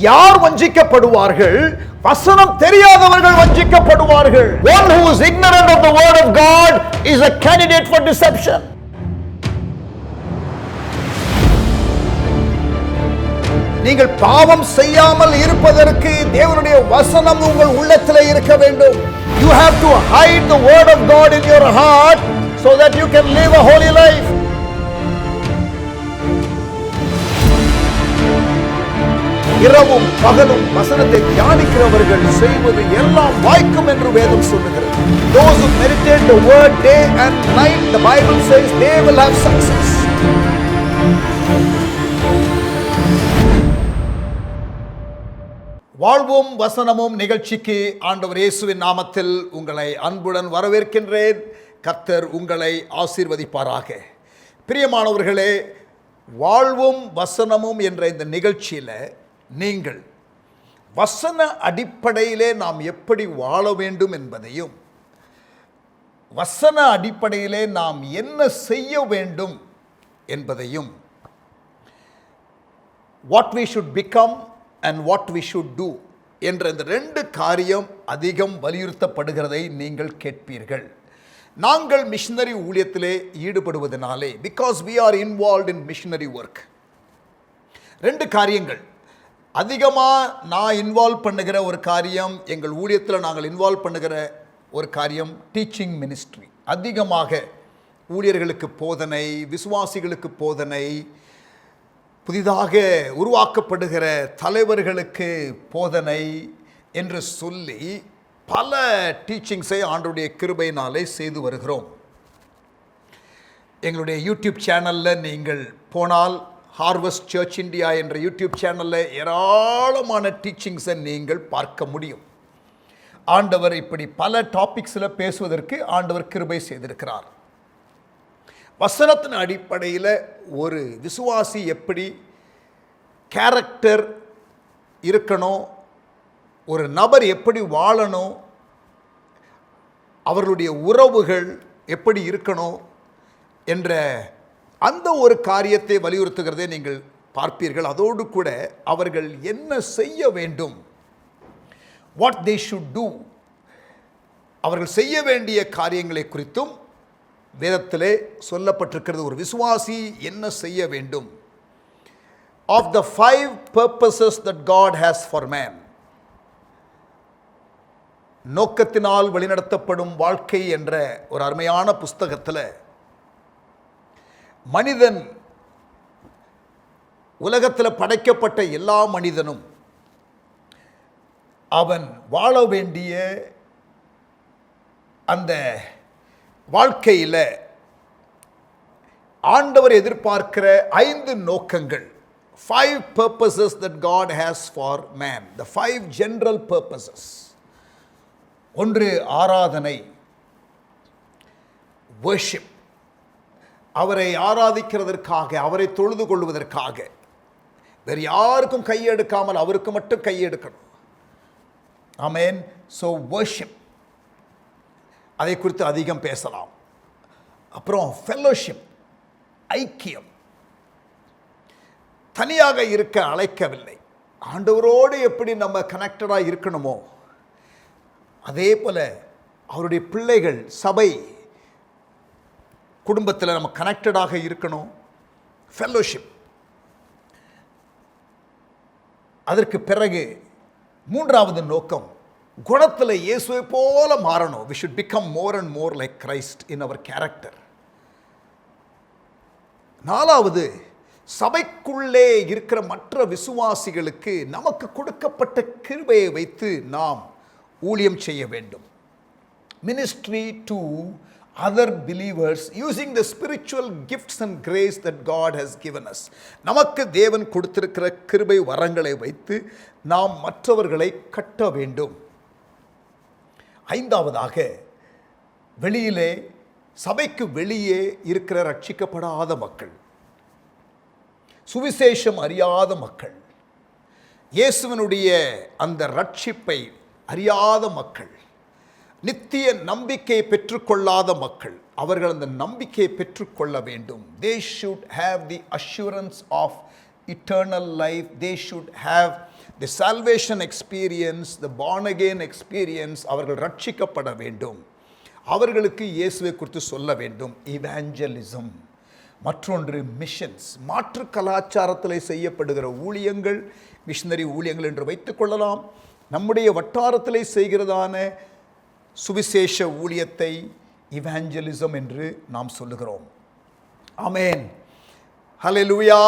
யார் வஞ்சிக்கப்படுவார்கள்? வசனம் தெரியாதவர்கள் வஞ்சிக்கப்படுவார்கள். One who is ignorant of the word of God is a candidate for deception. நீங்கள் பாவம் செய்யாமல் இருப்பதற்கு தேவனுடைய வசனம் உங்கள் உள்ளத்திலே இருக்க வேண்டும். You have to hide the word of God in your heart so that you can live a holy life. இரவும் பகலும் வசனத்தை தியானிக்கிறவர்கள் செய்வது எல்லாம் வாய்க்கும் என்று வேதம் சொல்லுகிறது. Those who meditate the word day and night, the Bible says they will have success. வாழ்வும் வசனமும் நிகழ்ச்சிக்கு ஆண்டவர் இயேசுவின் நாமத்தில் உங்களை அன்புடன் வரவேற்கின்றேன். கர்த்தர் உங்களை ஆசீர்வதிப்பாராக. பிரியமானவர்களே, வாழ்வும் வசனமும் என்ற இந்த நிகழ்ச்சியில் நீங்கள் வசன அடிப்படையிலே நாம் எப்படி வாழ வேண்டும் என்பதையும், வசன அடிப்படையிலே நாம் என்ன செய்ய வேண்டும் என்பதையும், what we should become and what we should do என்ற இந்த ரெண்டு காரியம் அதிகம் வலியுறுத்தப்படுகிறதை நீங்கள் கேட்பீர்கள். நாங்கள் மிஷனரி ஊழியத்திலே ஈடுபடுவதனாலே, because we are involved in missionary work, ரெண்டு காரியங்கள் அதிகமாக நான் இன்வால்வ் பண்ணுகிற ஒரு காரியம், எங்கள் ஊழியத்தில் நாங்கள் இன்வால்வ் பண்ணுகிற ஒரு காரியம் டீச்சிங் மினிஸ்ட்ரி. அதிகமாக ஊழியர்களுக்கு போதனை, விசுவாசிகளுக்கு போதனை, புதிதாக உருவாக்கப்படுகிற தலைவர்களுக்கு போதனை என்று சொல்லி பல டீச்சிங்ஸை ஆண்டவருடைய கிருபையினாலே செய்து வருகிறோம். எங்களுடைய யூடியூப் சேனலில் நீங்கள் போனால், ஹார்வெஸ்ட் சர்ச் இந்தியா என்ற யூடியூப் சேனலில் ஏராளமான டீச்சிங்ஸை நீங்கள் பார்க்க முடியும். ஆண்டவர் இப்படி பல டாபிக்ஸில் பேசுவதற்கு ஆண்டவர் கிருபை செய்திருக்கிறார். வசனத்தின் அடிப்படையில் ஒரு விசுவாசி எப்படி கேரக்டர் இருக்கணும், ஒரு நபர் எப்படி வாழணும், அவர்களுடைய உறவுகள் எப்படி இருக்கணும் என்ற அந்த ஒரு காரியத்தை வலியுறுத்துகிறதை நீங்கள் பார்ப்பீர்கள். அதோடு கூட அவர்கள் என்ன செய்ய வேண்டும், வாட் தே ஷுட் டூ, அவர்கள் செய்ய வேண்டிய காரியங்களை குறித்தும் வேதத்திலே சொல்லப்பட்டிருக்கிறது. ஒரு விசுவாசி என்ன செய்ய வேண்டும். Of the 5 purposes that God has for man, நோக்கத்தினால் வழிநடத்தப்படும் வாழ்க்கை என்ற ஒரு அருமையான புஸ்தகத்தில் மனிதன், உலகத்தில் படைக்கப்பட்ட எல்லா மனிதனும் அவன் வாழ வேண்டிய அந்த வாழ்க்கையில் ஆண்டவர் எதிர்பார்க்கிற 5 நோக்கங்கள், 5 purposes that God has for man, the 5 general purposes. ஒன்று ஆராதனை, worship, அவரை ஆராதிக்கிறதற்காக, அவரை தொழுது கொள்வதற்காக, வேறு யாருக்கும் கையெடுக்காமல் அவருக்கு மட்டும் கையெடுக்கணும். ஆமென். ஸோ worship, அதை குறித்து அதிகம் பேசலாம். அப்புறம் ஃபெல்லோஷிப், ஐக்கியம், தனியாக இருக்க அழைக்கவில்லை. ஆண்டவரோடு எப்படி நம்ம கனெக்டடாக இருக்கணுமோ அதே போல் அவருடைய பிள்ளைகள், சபை, குடும்பத்தில் நம்ம கனெக்டடாக இருக்கணும். ஃபெல்லோஷிப். அதற்கு பிறகு மூன்றாவது நோக்கம், குணத்தில் இயேசுவை போல மாறணும். we should become more and more like Christ in our character. நாலாவது, சபைக்குள்ளே இருக்கிற மற்ற விசுவாசிகளுக்கு நமக்கு கொடுக்கப்பட்ட கிருபையை வைத்து நாம் ஊழியம் செய்ய வேண்டும். ministry to other believers using the spiritual gifts and grace that God has given us. நமக்கு தேவன் கொடுத்திருக்கிற கிருபை வரங்களை வைத்து நாம் மற்றவர்களை கட்ட வேண்டும். ஐந்தாவதாக, வெளியிலே, சபைக்கு வெளியே இருக்கிற ரட்சிக்கப்படாத மக்கள், சுவிசேஷம் அறியாத மக்கள், இயேசுவினுடைய அந்த ரட்சிப்பை அறியாத மக்கள், நித்திய நம்பிக்கை பெற்றுக்கொள்ளாத மக்கள், அவர்கள் அந்த நம்பிக்கையை பெற்றுக்கொள்ள வேண்டும். They should have the assurance of eternal life. They should have the salvation experience, the born again experience. அவர்கள் ரட்சிக்கப்பட வேண்டும், அவர்களுக்கு இயேசுவை குறித்து சொல்ல வேண்டும். இவாஞ்சலிசம். மற்றொன்று மிஷன்ஸ். மாற்று கலாச்சாரத்தில் செய்யப்படுகிற ஊழியங்கள் மிஷனரி ஊழியங்கள் என்று வைத்துக்கொள்ளலாம். நம்முடைய வட்டாரத்தில் செய்கிறதான சுவிசேஷ ஊழியத்தை இவாஞ்சலிசம் என்று நாம் சொல்லுகிறோம். ஆமென், ஹல்லேலூயா.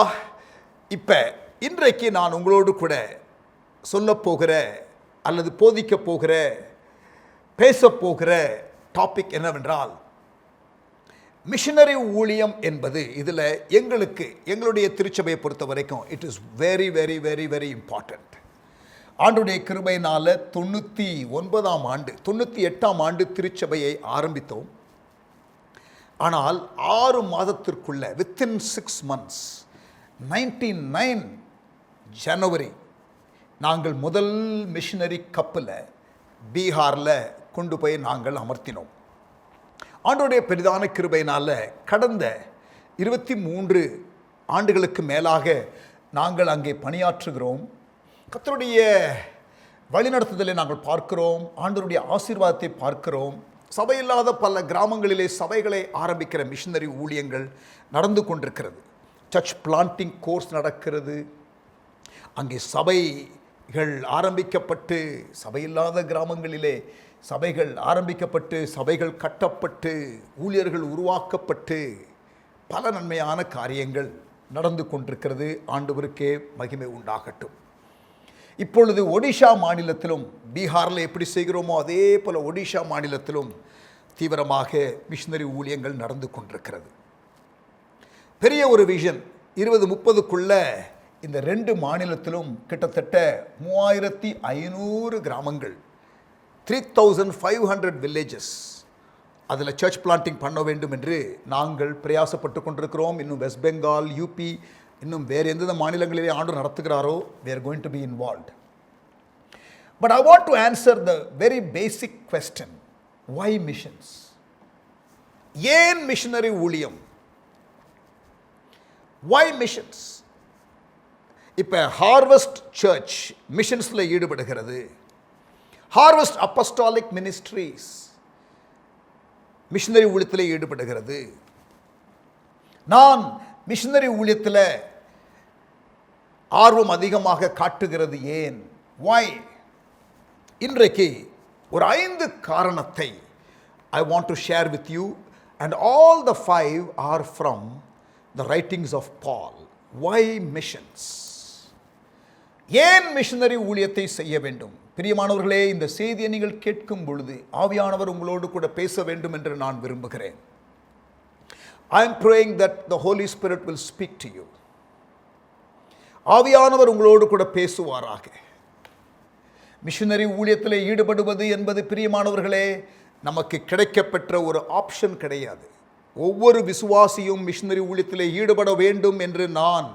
இப்போ இன்றைக்கு நான் உங்களோடு கூட சொல்லப்போகிற அல்லது போதிக்க போகிற பேசப்போகிற டாபிக் என்னவென்றால், மிஷனரி ஊழியம் என்பது இதில் எங்களுடைய திருச்சபையை பொறுத்த வரைக்கும் it is very very very very important. ஆண்டுடைய கிருபையினால் 99ஆம் ஆண்டு 98ஆம் ஆண்டு திருச்சபையை ஆரம்பித்தோம். ஆனால் 6 மாதத்திற்குள்ள வித்தின் 6 months 99 ஜனவரி நாங்கள் முதல் மிஷனரி கப்பலை பீகாரில் கொண்டு போய் நாங்கள் அமர்த்தினோம். ஆண்டோடைய பெரிதான கிருபையினால் கடந்த 23 ஆண்டுகளுக்கு மேலாக நாங்கள் அங்கே பணியாற்றுகிறோம். கர்த்தருடைய வழிநடத்துதலை நாங்கள் பார்க்கிறோம், ஆண்டவருடைய ஆசீர்வாதத்தை பார்க்கிறோம். சபையில்லாத பல கிராமங்களிலே சபைகளை ஆரம்பிக்கிற மிஷனரி ஊழியங்கள் நடந்து கொண்டிருக்கிறது. சர்ச் பிளான்டிங் கோர்ஸ் நடக்கிறது. அங்கே சபைகள் ஆரம்பிக்கப்பட்டு, சபையில்லாத கிராமங்களிலே சபைகள் ஆரம்பிக்கப்பட்டு, சபைகள் கட்டப்பட்டு, ஊழியர்கள் உருவாக்கப்பட்டு, பல நன்மையான காரியங்கள் நடந்து கொண்டிருக்கிறது. ஆண்டவருக்கே மகிமை உண்டாகட்டும். இப்பொழுது ஒடிஷா மாநிலத்திலும், பீகாரில் எப்படி செய்கிறோமோ அதே போல் ஒடிஷா மாநிலத்திலும் தீவிரமாக மிஷனரி ஊழியங்கள் நடந்து கொண்டிருக்கிறது. பெரிய ஒரு விஷன் 2030க்குள்ள இந்த 2 மாநிலத்திலும் கிட்டத்தட்ட 3500 கிராமங்கள், 3500 வில்லேஜஸ், அதில் சர்ச் பிளான்டிங் பண்ண வேண்டும் என்று நாங்கள் பிரயாசப்பட்டு கொண்டிருக்கிறோம். இன்னும் வெஸ்ட் பெங்கால், யூபி, இன்னும் வேறு எந்தெந்த மாநிலங்களிலே ஆண்டு நடத்துகிறாரோ we are going to be involved. But I want to answer the very basic question, why missions? ஏன் மிஷனரி ஊழியம்? Why missions? இப்போ ஹார்வெஸ்ட் சர்ச் மிஷன்ஸில் ஈடுபடுகிறது. ஹார்வெஸ்ட் அப்போஸ்டாலிக் மினிஸ்ட்ரீஸ் மிஷனரி ஊழியத்தில் ஈடுபடுகிறது. நான் மிஷனரி ஊழியத்தில் ஆர்வம் அதிகமாக காட்டுகிறது ஏன்? Why? இன்றைக்கு ஒரு 5 காரணத்தை I want to share with you, and all the 5 are from the writings of Paul. Why missions? ஏன் மிஷனரி ஊழியத்தை செய்ய வேண்டும்? பிரியமானவர்களே, இந்த செய்தியை நீங்கள் கேட்கும் பொழுது ஆவியானவர் உங்களோடு கூட பேச வேண்டும் என்று நான் விரும்புகிறேன். I am praying that the Holy Spirit will speak to you. ஆவியானவர் உங்களோடு கூட பேசுவாராக. மிஷனரி ஊழியத்தில் ஈடுபடுவது என்பது பிரியமானவர்களே நமக்கு கிடைக்கப்பெற்ற ஒரு ஆப்ஷன் கிடையாது. ஒவ்வொரு விசுவாசியும் மிஷனரி ஊழியத்தில் ஈடுபட வேண்டும் என்று நான்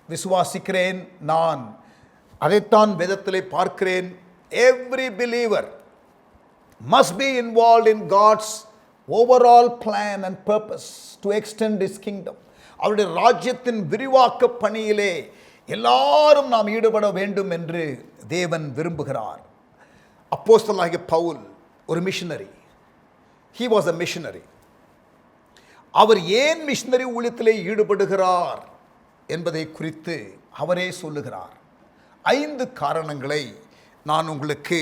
விசுவாசிக்கிறேன். நான் அதைத்தான் வேதத்திலே பார்க்கிறேன். Every believer must be involved in God's overall plan and purpose to extend His kingdom. அவருடைய ராஜ்யத்தின் விரிவாக்க பணியிலே எல்லாரும் நாம் ஈடுபட வேண்டும் என்று தேவன் விரும்புகிறார். அப்போஸ்தலனாகிய பவுல் ஒரு missionary. He was a missionary. அவர் ஏன் மிஷனரி ஊழியத்திலே ஈடுபடுகிறார் என்பதை குறித்து அவரே சொல்லுகிறார். 5 காரணங்களை நான் உங்களுக்கு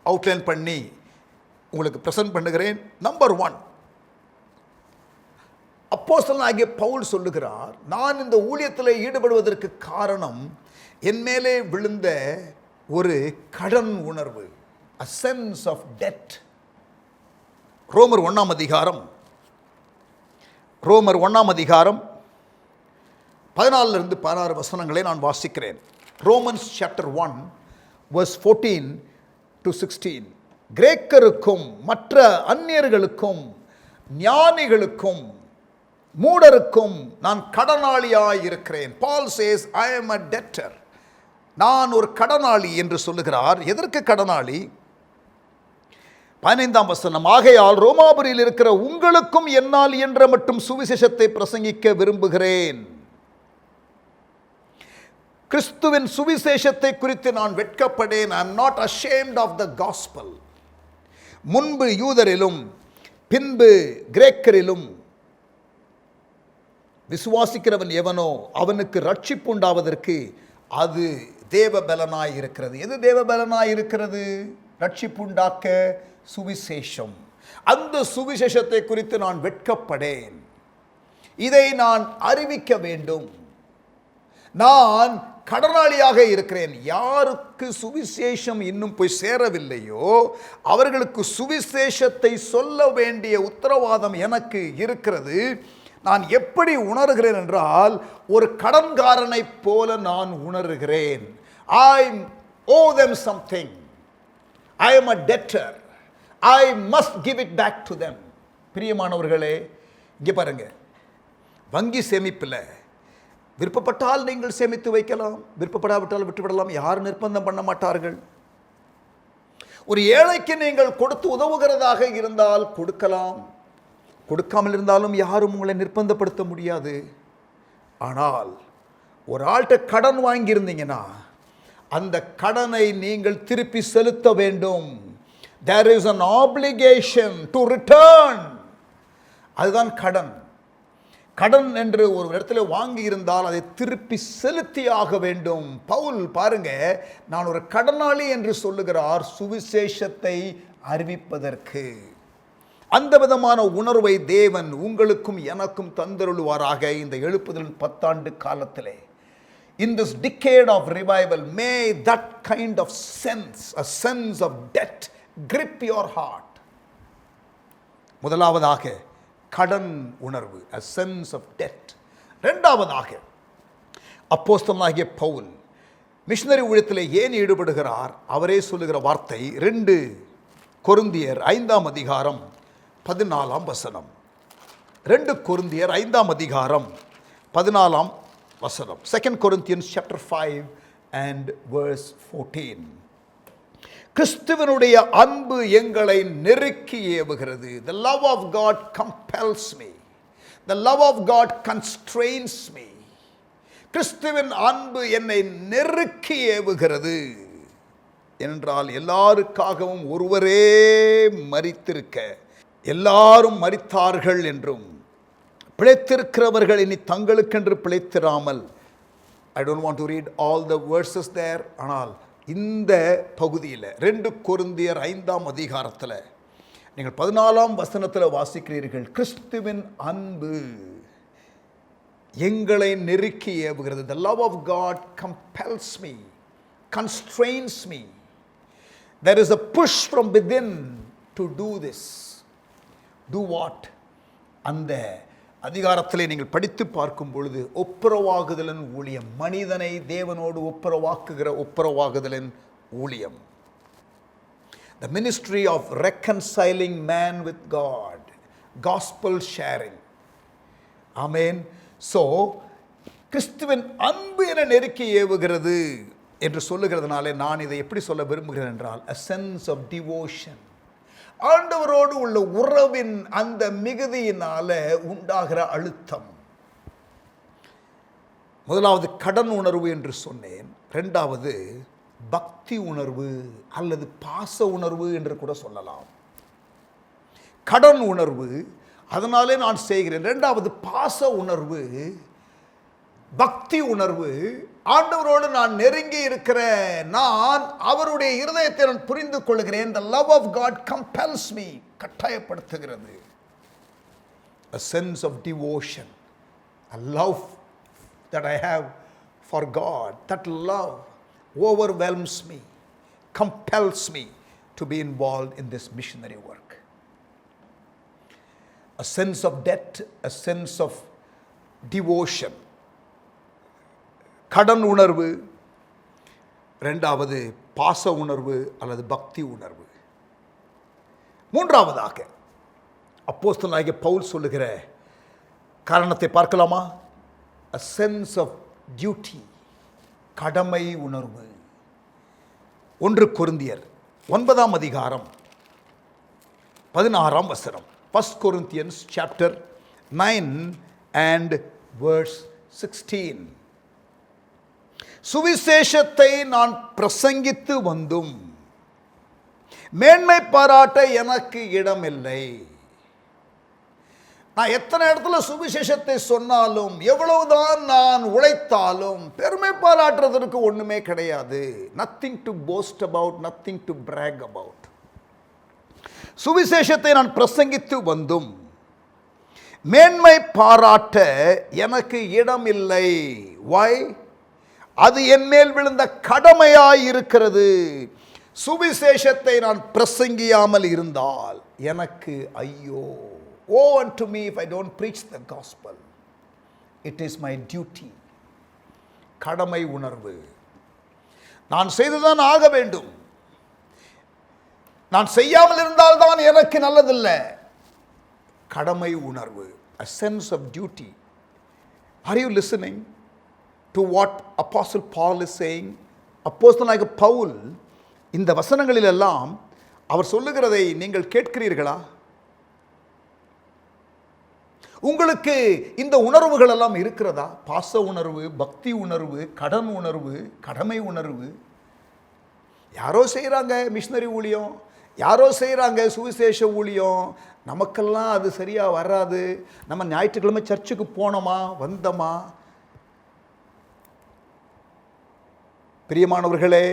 அவுட்லைன் பண்ணி உங்களுக்கு பிரசன்ட் பண்ணுகிறேன். நம்பர் 1, அப்போஸ்தலனாகிய பவுல் சொல்லுகிறார், நான் இந்த ஊழியத்தில் ஈடுபடுவதற்கு காரணம் என் மேலே விழுந்த ஒரு கடன் உணர்வு, a sense of debt. ரோமர் 1ஆம் அதிகாரம் 14 16 வசனங்களை நான் வாசிக்கிறேன். Romans chapter 1 verse 14 to 16. கிரேக்கருக்கும் மற்ற அந்நியர்களுக்கும் ஞானிகளுக்கும் மூடருக்கும் நான் கடனாளியாய் இருக்கிறேன். Paul says I am a debtor. நான் ஒரு கடனாளி என்று சொல்லுகிறார். எதற்கு கடனாளி? 15ஆம் வசனம், ஆகையால் ரோமாபுரியில் இருக்கிற உங்களுக்கும் என்னால் இயன்ற மட்டும் சுவிசேஷத்தை பிரசங்கிக்க விரும்புகிறேன். கிறிஸ்துவின் சுவிசேஷத்தை குறித்து நான் வெட்கப்படேன். I am not ashamed of the gospel. முன்பு யூதரிலும் பின்பு கிரேக்கரிலும் விசுவாசிக்கிறவன் எவனோ அவனுக்கு ரட்சிப்பு உண்டாவதற்கு அது தேவ பலனாய் இருக்கிறது. எது தேவ பலனாய் இருக்கிறது? ரட்சிப்பு உண்டாக்க சுவிசேஷம். அந்த சுவிசேஷத்தை குறித்து நான் வெட்கப்படேன். இதை நான் அறிவிக்க வேண்டும். நான் கடனாளியாக இருக்கிறேன். யாருக்கு சுவிசேஷம் இன்னும் போய் சேரவில்லையோ அவர்களுக்கு சுவிசேஷத்தை சொல்ல வேண்டிய உத்தரவாதம் எனக்கு இருக்கிறது. நான் எப்படி உணர்கிறேன் என்றால், ஒரு கடன்காரனைப் போல நான் உணர்கிறேன். I owe them something. I am a debtor. I must give it back to them. பிரியமானவர்களே, இங்கே பாருங்க, வங்கி சேமிப்பில் விருப்பப்பட்டால் நீங்கள் சேமித்து வைக்கலாம், விருப்பப்படாவிட்டால் விட்டுவிடலாம். யாரும் நிர்பந்தம் பண்ண மாட்டார்கள். ஒரு ஏழைக்கு நீங்கள் கொடுத்து உதவுகிறதாக இருந்தால் கொடுக்கலாம், கொடுக்காமல் இருந்தாலும் யாரும் உங்களை நிர்பந்தப்படுத்த முடியாது. ஆனால் ஒரு ஆள்கிட்ட கடன் வாங்கியிருந்தீங்கன்னா அந்த கடனை நீங்கள் திருப்பி செலுத்த வேண்டும். There is an obligation to return. அதுதான் கடன். கடன் என்று ஒரு இடத்துல வாங்கி இருந்தால் அதை திருப்பி செலுத்தியாக வேண்டும். பவுல் பாருங்க, நான் ஒரு கடனாளி என்று சொல்லுகிறார் சுவிசேஷத்தை அறிவிப்பதற்கு. அந்த விதமான உணர்வை தேவன் உங்களுக்கும் எனக்கும் தந்தருளுவாராக. இந்த எழுப்புதலின் 10 ஆண்டு காலத்திலே, in this decade of revival, may that kind of sense, a sense of debt, grip your heart. முதலாவதாக கடன் உணர்வு, a sense of debt. இரண்டாவதாக, அப்போஸ்தலனாகிய பவுல் மிஷனரி ஊழியத்தில் ஏன் ஈடுபடுகிறார்? அவரே சொல்லுகிற வார்த்தை 2 கொரிந்தியர் 5ஆம் அதிகாரம் 14ஆம் வசனம். 2 கொரிந்தியர் 5ஆம் அதிகாரம் 14ஆம் வசனம். 2 Corinthians chapter 5 and verse 14. கிறிஸ்துவனுடைய அன்பு எங்களை நெருக்கி ஏவுகிறது. The love of God compels me. The love of God constrains me. கிறிஸ்துவின் அன்பு என்னை நெருக்கி ஏவுகிறது என்றால், எல்லாருக்காகவும் ஒருவரே மரித்திருக்க எல்லாரும் மரித்தார்கள் என்றும், பிழைத்திருக்கிறவர்கள் இனி தங்களுக்கென்று பிழைத்திராமல், I don't want to read all the verses there, ஆனால் இந்த பகுதியில் 2 கொரிந்தியர் 5ஆம் அதிகாரத்தில் நீங்கள் 14ஆம் வசனத்தில் வாசிக்கிறீர்கள், கிறிஸ்துவின் அன்பு எங்களை நெருக்கி ஏவுகிறது. The love of God compels me, constrains me. There is a push from within to do this. Do what? அந்த அதிகாரத்திலே நீங்கள் படித்து பார்க்கும் பொழுது ஒப்புரவாகுதலின் ஊழியம், மனிதனை தேவனோடு ஒப்புரவாக்குகிற ஒப்புரவாகுதலின் ஊழியம். The ministry of reconciling man with God, gospel sharing. Amen. So கிறிஸ்துவின் அன்பு என நெருக்கி ஏவுகிறது என்று சொல்லுகிறதுனாலே நான் இதை எப்படி சொல்ல விரும்புகிறேன் என்றால், a sense of devotion. ஆண்டவரோடு உள்ள உறவின் அந்த மிகுதியினால உண்டாகிற அழுத்தம். முதலாவது கடன் உணர்வு என்று சொன்னேன். இரண்டாவது பக்தி உணர்வு அல்லது பாச உணர்வு என்று கூட சொல்லலாம். கடன் உணர்வு, அதனாலே நான் செய்கிறேன். இரண்டாவது பாச உணர்வு, பக்தி உணர்வு. ஆண்டவரோடு நான் நெருங்கி இருக்கிற நான் அவருடைய இருதயத்தை நான் புரிந்து கொள்கிறேன். The love of God compels me, கட்டாயப்படுத்துகிறது. A sense of devotion, a love that I have for God. That love overwhelms me, compels me to be involved in this missionary work. A sense of debt, a sense of devotion. கடன் உணர்வு, இரண்டாவது பாச உணர்வு அல்லது பக்தி உணர்வு. மூன்றாவதாக அப்போஸ்தலனாகிய பவுல் சொல்லுகிற காரணத்தை பார்க்கலாமா? A sense of duty, கடமை உணர்வு. 1 கொரிந்தியர் 9ஆம் அதிகாரம் 16ஆம் வசனம். 1 Corinthians chapter 9 and verse 16. சுவிசேஷத்தை நான் பிரசங்கித்து வந்தும் மேன்மை பாராட்ட எனக்கு இடமில்லை. நான் எத்தனை இடத்துல சுவிசேஷத்தை சொன்னாலும், எவ்வளவுதான் நான் உழைத்தாலும் பெருமை பாராட்டுறதற்கு ஒண்ணுமே கிடையாது. Nothing to boast about, nothing to brag about. சுவிசேஷத்தை நான் பிரசங்கித்து வந்தும் மேன்மை பாராட்ட எனக்கு இடமில்லை. Why? அது என் மேல் விழுந்த கடமையாய் இருக்கிறது. சுவிசேஷத்தை நான் பிரசங்கியாமல் இருந்தால் எனக்கு ஐயோ. Woe unto me if I don't preach the gospel. It is my duty. கடமை உணர்வு. நான் செய்துதான் ஆக வேண்டும். நான் செய்யாமல் இருந்தால் தான் எனக்கு நல்லதில்லை. கடமை உணர்வு. A sense of duty. Are you listening to what Apostle Paul is saying? அப்போஸ்தலனாகிய பவுல் இந்த வசனங்களில் எல்லாம் அவர் சொல்லுகிறதை நீங்கள் கேட்கிறீர்களா? உங்களுக்கு இந்த உணர்வுகள் எல்லாம் இருக்கிறதா? பாச உணர்வு, பக்தி உணர்வு, கடன் உணர்வு, கடமை உணர்வு. யாரோ செய்கிறாங்க மிஷனரி ஊழியம், யாரோ செய்கிறாங்க சுவிசேஷ ஊழியம், நமக்கெல்லாம் அது சரியாக வராது. நம்ம ஞாயிற்றுக்கிழமை சர்ச்சுக்கு போனோமா வந்தோமா? பிரியமானவர்களே,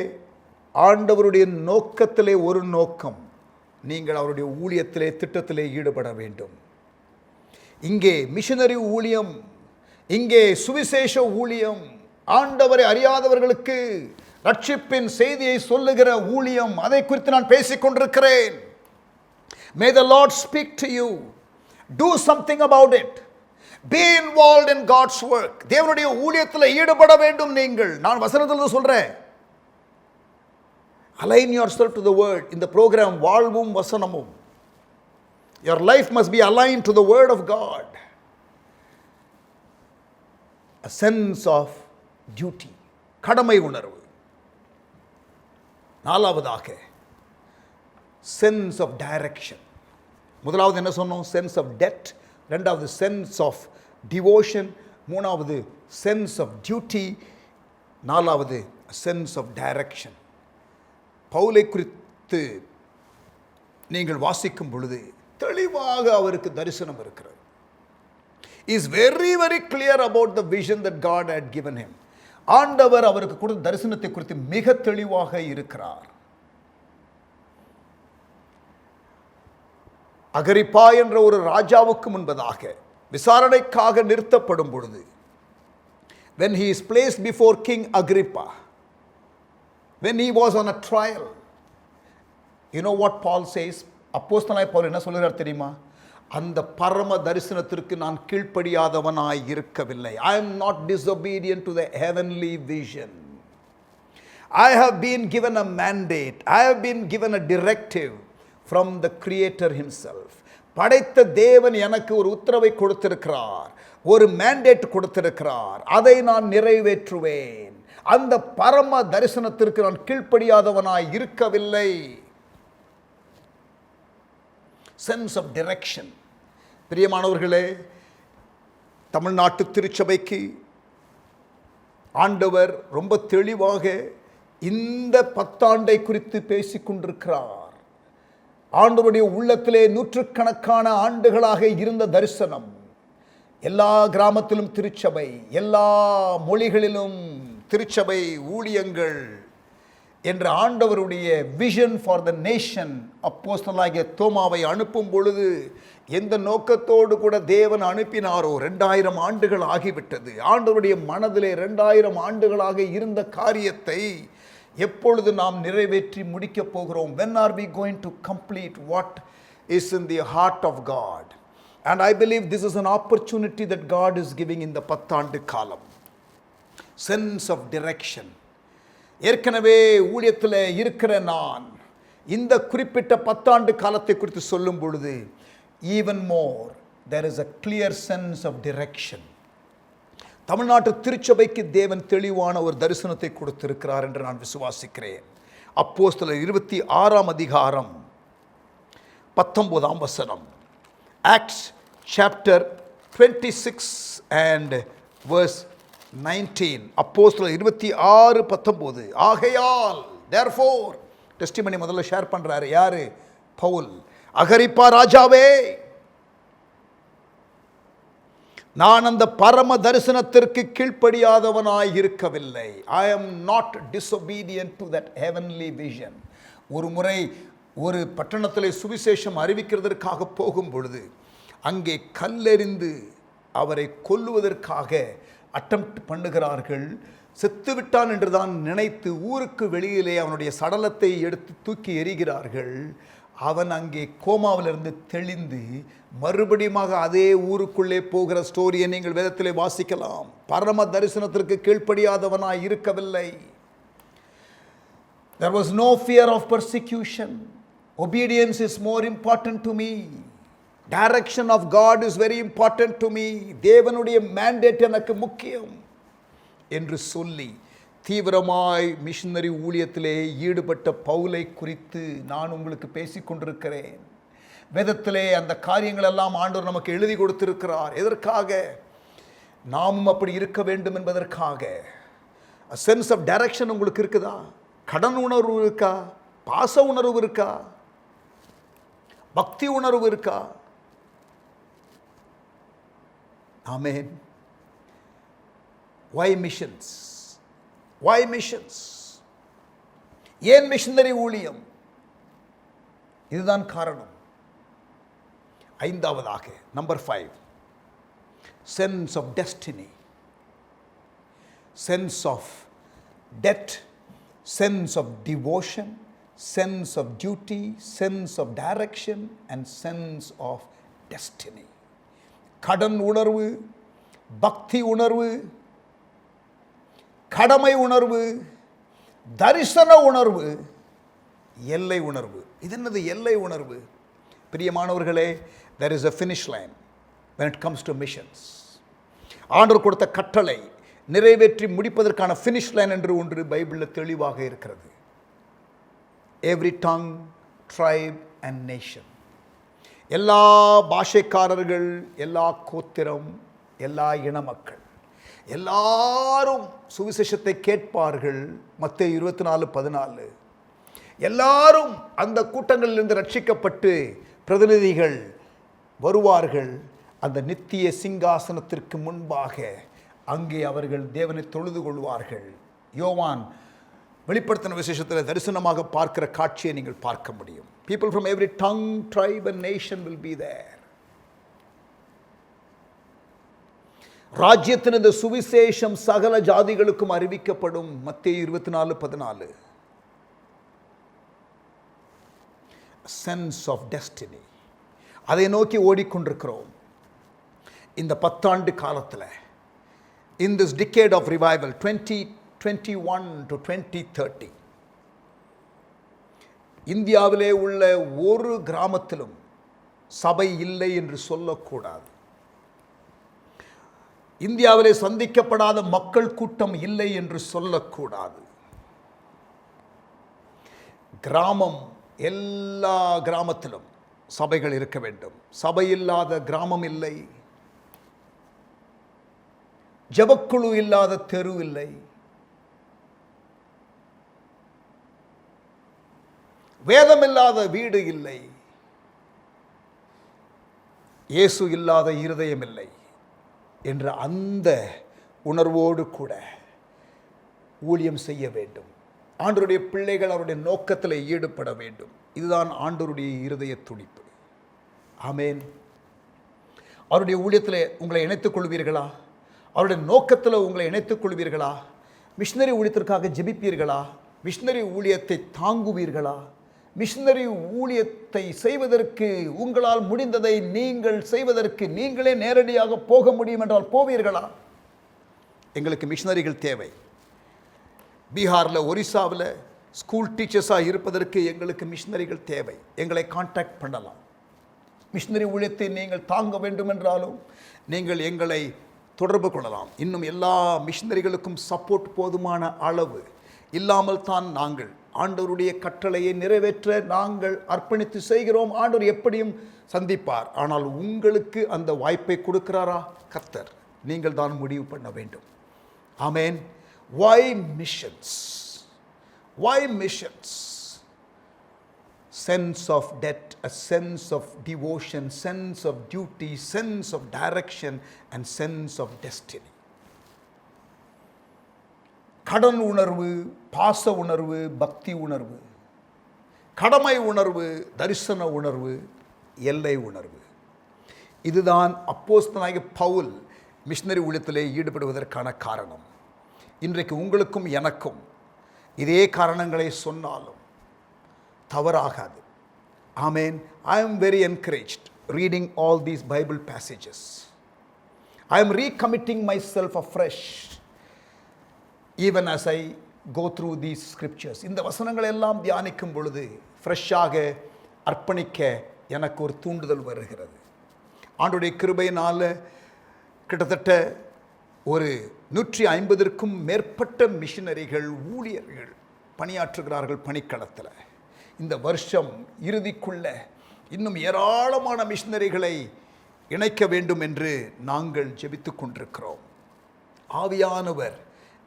ஆண்டவருடைய நோக்கத்திலே ஒரு நோக்கம், நீங்கள் அவருடைய ஊழியத்திலே திட்டத்திலே ஈடுபட வேண்டும். இங்கே மிஷனரி ஊழியம், இங்கே சுவிசேஷ ஊழியம், ஆண்டவரை அறியாதவர்களுக்கு ரட்சிப்பின் செய்தியை சொல்லுகிற ஊழியம், அதை குறித்து நான் பேசிக் கொண்டிருக்கிறேன். May the Lord speak to you. Do something about it. Be involved in God's work. தேவனுடைய ஊழியத்தில் ஈடுபட வேண்டும். நீங்கள், நான் வசனத்தில் சொல்றேன், align yourself to the word. இந்த program வாழ்வும் வசனமும். Your life must be aligned to the word of God. A sense of duty. கடமை உணர்வு. நாலாவதாக sense of direction. முதலாவது என்ன சொன்னோம்? sense of debt. இரண்டாவது sense of devotion. மூணாவது sense of duty. நாலாவது sense of direction. பவுலை குறித்து நீங்கள் வாசிக்கும் பொழுது தெளிவாக அவருக்கு தரிசனம் இருக்கிறது. He is very very clear about the vision that God had given him. ஆண்டவர் அவருக்கு கொடுத்த தரிசனத்தை குறித்து மிக தெளிவாக இருக்கிறார். அகிரிப்பா என்ற ஒரு ராஜாவுக்கு முன்பதாக விசாரணைக்காக நிறுத்தப்படும் பொழுது, when he is placed before King Agrippa, when he was on a trial, you know what Paul says? அப்போஸ்தலனாகிய பவுல் என்ன சொல்கிறார் தெரியுமா? அந்த பரம தரிசனத்திற்கு நான் கீழ்ப்படியாதவனாய் இருக்கவில்லை. I am not disobedient to the heavenly vision. I have been given a mandate. I have been given a directive from the Creator himself. படைத்த தேவன் எனக்கு ஒரு உத்தரவை கொடுத்திருக்கிறார், ஒரு mandate கொடுத்திருக்கிறார். அதை நான் நிறைவேற்றுவேன். அந்த பரம தரிசனத்திற்கு நான் கீழ்ப்படியாதவனாய் இருக்கவில்லை. Sense of direction. பிரியமானவர்களே, தமிழ்நாட்டு திருச்சபைக்கு ஆண்டவர் ரொம்ப தெளிவாக இந்த 10 ஆண்டை குறித்து பேசிக்கொண்டிருக்கிறார். ஆண்டவருடைய உள்ளத்திலே நூற்றுக்கணக்கான ஆண்டுகளாக இருந்த தரிசனம், எல்லா கிராமத்திலும் திருச்சபை, எல்லா மொழிகளிலும் திருச்சபை ஊழியங்கள் என்ற ஆண்டவருடைய விஷன் ஃபார் த நேஷன். அப்போஸ்தலனாகிய தோமாவை அனுப்பும் பொழுது எந்த நோக்கத்தோடு கூட தேவன் அனுப்பினாரோ, 2000 ஆண்டுகள் ஆகிவிட்டது. ஆண்டவருடைய மனதிலே 2000 ஆண்டுகளாக இருந்த காரியத்தை எப்பொழுது நாம் நிறைவேற்றி முடிக்கப் போகிறோம்? When are we going to complete what is in the heart of God? And I believe this is an opportunity that God is giving in the 10 ஆண்டு காலம். Sense of direction. ஏற்கனவே ஊழியத்தில் இருக்கிற நான் இந்த குறிப்பிட்ட 10 ஆண்டு காலத்தை குறித்து சொல்லும் பொழுது, even more there is a clear sense of direction. தமிழ்நாட்டு திருச்சபைக்கு தேவன் தெளிவான ஒரு தரிசனத்தை கொடுத்திருக்கிறார் என்று நான் விசுவாசிக்கிறேன். அப்போஸ்தலர் 26ஆம் அதிகாரம் 19ஆம் வசனம். Acts chapter 26 and verse அப்போஸ்தலர் 26:19. ஆகையால் therefore டெஸ்டிமனி முதல்ல ஷேர் பண்றாரு. யாரு? பவுல். அகரிப்பா ராஜாவே, நான் அந்த பரம தரிசனத்திற்கு கீழ்ப்படியாதவனாய் இருக்கவில்லை. I am not disobedient to that heavenly vision. ஒரு முறை ஒரு பட்டணத்திலே சுவிசேஷம் அறிவிக்கிறதற்காக போகும் பொழுது அங்கே கல்லெறிந்து அவரை கொல்லுவதற்காக அட்டெம்ப்ட் பண்ணுகிறார்கள். செத்துவிட்டான் என்று தான் நினைத்து ஊருக்கு வெளியிலே அவனுடைய சடலத்தை எடுத்து தூக்கி எறிகிறார்கள். அவன் அங்கே கோமாவிலிருந்து தெளிந்து மறுபடியும் அதே ஊருக்குள்ளே போகிற ஸ்டோரியை நீங்கள் வேதத்திலே வாசிக்கலாம். பரம தரிசனத்திற்கு கீழ்ப்படியாதவனாய் இருக்கவில்லை. There was no fear of persecution. Obedience is more important to me. Direction of God is very important to me. தேவனுடைய mandate எனக்கு முக்கியம் என்று சொல்லி தீவிரமாய் மிஷனரி ஊழியத்திலே ஈடுபட்ட பவுலை குறித்து நான் உங்களுக்கு பேசிக் கொண்டிருக்கிறேன். வேதத்திலே அந்த காரியங்கள் எல்லாம் ஆண்டவர் நமக்கு எழுதி கொடுத்திருக்கிறார். எதற்காக? நாமும் அப்படி இருக்க வேண்டும் என்பதற்காக. சென்ஸ் ஆஃப் டைரக்ஷன் உங்களுக்கு இருக்குதா? கடன் உணர்வு இருக்கா? பாச உணர்வு இருக்கா? பக்தி உணர்வு இருக்கா? Amen. Why missions? Why missions? ஏன் மிஷனரி ஊழியம்? இதுதான் காரணம். ஐந்தாவதாக number 5, sense of destiny, sense of debt, sense of devotion, sense of duty, sense of direction and sense of destiny. கடன் உணர்வு, பக்தி உணர்வு, கடமை உணர்வு, தரிசன உணர்வு, எல்லை உணர்வு. இது என்னது எல்லை உணர்வு? பிரியமானவர்களே, there is a finish line when it comes to missions. ஆண்டவர் கொடுத்த கட்டளை நிறைவேற்றி முடிப்பதற்கான ஃபினிஷ் லைன் என்று ஒன்று பைபிளில் தெளிவாக இருக்கிறது. Every tongue, try and nation, எல்லா பாஷைக்காரர்கள், எல்லா கோத்திரம், எல்லா இன மக்கள் எல்லாரும் சுவிசேஷத்தை கேட்பார்கள். மத்தேயு 24:14. எல்லாரும் அந்த கூட்டங்களிலிருந்து ரட்சிக்கப்பட்டு பிரதிநிதிகள் வருவார்கள். அந்த நித்திய சிங்காசனத்திற்கு முன்பாக அங்கே அவர்கள் தேவனை தொழுது கொள்வார்கள். யோவான் வெளிப்படுத்தின விசேஷத்தில் தரிசனமாக பார்க்கிற காட்சியை நீங்கள் பார்க்க முடியும். People from every tongue, tribe and nation will be there. ராஜ்யத்தின் இந்த சுவிசேஷம் சகல ஜாதிகளுக்கும் அறிவிக்கப்படும். மத்தேயு 24:14. சென்ஸ் ஆஃப் டெஸ்டினி, அதை நோக்கி ஓடிக்கொண்டிருக்கிறோம். இந்த 10 ஆண்டு காலத்தில், in this decade of revival 2021 to 2030, இந்தியாவிலே உள்ள ஒரு கிராமத்திலும் சபை இல்லை என்று சொல்லக்கூடாது. இந்தியாவிலே சந்திக்கப்படாத மக்கள் கூட்டம் இல்லை என்று சொல்லக்கூடாது. கிராமம், எல்லா கிராமத்திலும் சபைகள் இருக்க வேண்டும். சபை இல்லாத கிராமம் இல்லை. ஜெபக்குழு இல்லாத தெரு இல்லை. வேதம் இல்லாத வீடு இல்லை. இயேசு இல்லாத இருதயம் இல்லை என்ற அந்த உணர்வோடு கூட ஊழியம் செய்ய வேண்டும். ஆண்டவருடைய பிள்ளைகள் அவருடைய நோக்கத்தில் ஈடுபட வேண்டும். இதுதான் ஆண்டவருடைய இருதய துடிப்பு. ஆமென். அவருடைய ஊழியத்தில் உங்களை இணைத்துக் கொள்வீர்களா? அவருடைய நோக்கத்தில் உங்களை இணைத்துக் கொள்வீர்களா? மிஷனரி ஊழியத்திற்காக ஜெபிப்பீர்களா? மிஷனரி ஊழியத்தை தாங்குவீர்களா? மிஷனரி ஊழியத்தை செய்வதற்கு உங்களால் முடிந்ததை நீங்கள் செய்வதற்கு நீங்களே நேரடியாக போக முடியும் என்றால் போவீர்களா? எங்களுக்கு மிஷனரிகள் தேவை. பீகாரில், ஒரிசாவில் ஸ்கூல் டீச்சர்ஸாக இருப்பதற்கு எங்களுக்கு மிஷனரிகள் தேவை. எங்களை கான்டாக்ட் பண்ணலாம். மிஷனரி ஊழியத்தை நீங்கள் தாங்க வேண்டும் என்றாலும் நீங்கள் எங்களை தொடர்பு கொள்ளலாம். இன்னும் எல்லா மிஷனரிகளுக்கும் சப்போர்ட் போதுமான அளவு இல்லாமல் தான் நாங்கள் ஆண்டவருடைய கட்டளையை நிறைவேற்ற நாங்கள் அர்ப்பணித்து செய்கிறோம். ஆண்டவர் எப்படியும் சந்திப்பார். ஆனால் உங்களுக்கு அந்த வாய்ப்பை கொடுக்கிறாரா? கர்த்தர். நீங்கள் தான் முடிவு பண்ண வேண்டும். Amen. Why missions? Why missions? Sense of debt, a sense of devotion, sense of duty, sense of direction, and sense of destiny. கடன் உணர்வு, பாச உணர்வு, பக்தி உணர்வு, கடமை உணர்வு, தரிசன உணர்வு, எல்லை உணர்வு. இதுதான் அப்போஸ்தலனாகிய பவுல் மிஷனரி ஊழியத்திலே ஈடுபடுவதற்கான காரணம். இன்றைக்கு உங்களுக்கும் எனக்கும் இதே காரணங்களை சொன்னாலும் தவறாகாது. Amen. I am very encouraged reading all these Bible passages. I am recommitting myself afresh even as I go through these scriptures. இந்த வசனங்களை எல்லாம் தியானிக்கும் பொழுது ஃப்ரெஷ்ஷாக அர்ப்பணிக்க எனக்கு ஒரு தூண்டுதல் வருகிறது. ஆண்டவருடைய கிருபையினால் கிட்டத்தட்ட ஒரு 150க்கும் மேற்பட்ட மிஷனரிகள், ஊழியர்கள் பணியாற்றுகிறார்கள் பணிக்களத்தில். இந்த வருஷம் இறுதிக்குள்ள இன்னும் ஏராளமான மிஷனரிகளை இணைக்க வேண்டும் என்று நாங்கள் ஜெபித்து கொண்டிருக்கிறோம். ஆவியானவர்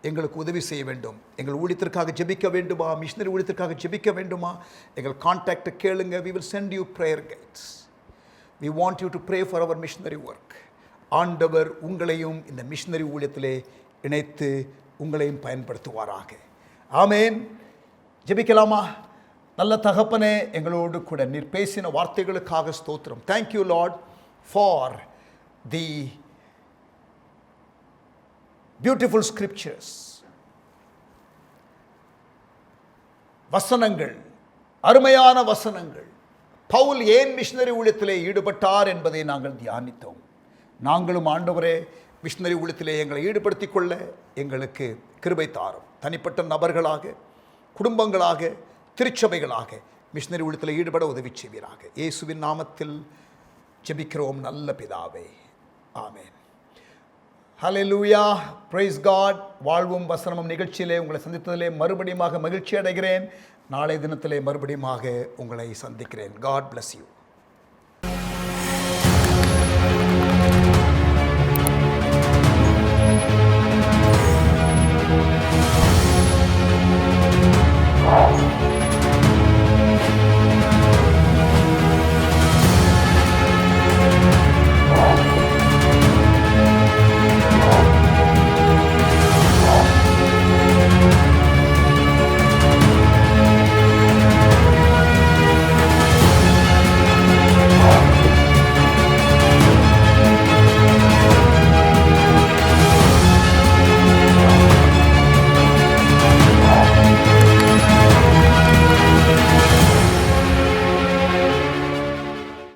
எங்களுக்கு உதவி செய்ய வேண்டும். எங்கள் ஊழியத்திற்காக ஜெபிக்க வேண்டுமா, மிஷனரி ஊழியத்திற்காக ஜெபிக்க வேண்டுமா, எங்கள் கான்டாக்டை கேளுங்க. We will send you prayer guides. We want you to pray for our missionary work. ஆண்டவர் உங்களையும் இந்த மிஷனரி ஊழியத்திலே இணைத்து உங்களையும் பயன்படுத்துவாராக. ஆமேன். ஜெபிக்கலாமா? நல்ல தகப்பனே, எங்களோடு கூட நீர் பேசின வார்த்தைகளுக்காக ஸ்தோத்திரம். Thank you Lord for the beautiful scriptures. வசனங்கள், அருமையான வசனங்கள். பவுல் ஏன் மிஷனரி ஊழியத்திலே ஈடுபட்டார் என்பதை நாங்கள் தியானித்தோம். நாங்களும் ஆண்டவரே மிஷனரி ஊழியத்திலே எங்களை ஈடுபடுத்திக் கொள்ள எங்களுக்கு கிருபை தாரும். தனிப்பட்ட நபர்களாக, குடும்பங்களாக, திருச்சபைகளாக மிஷனரி ஊழியத்தில் ஈடுபட உதவி செய்வீராக. இயேசுவின் நாமத்தில் ஜெபிக்கிறோம் நல்ல பிதாவே. ஆமென். ஹல்லேலூயா. Praise God. வாழ்வும் வசனமும் நிகழ்ச்சியிலே உங்களை சந்தித்ததிலே மறுபடியும் மகிழ்ச்சி அடைகிறேன். நாளை தினத்திலே மறுபடியும் உங்களை சந்திக்கிறேன். God bless you.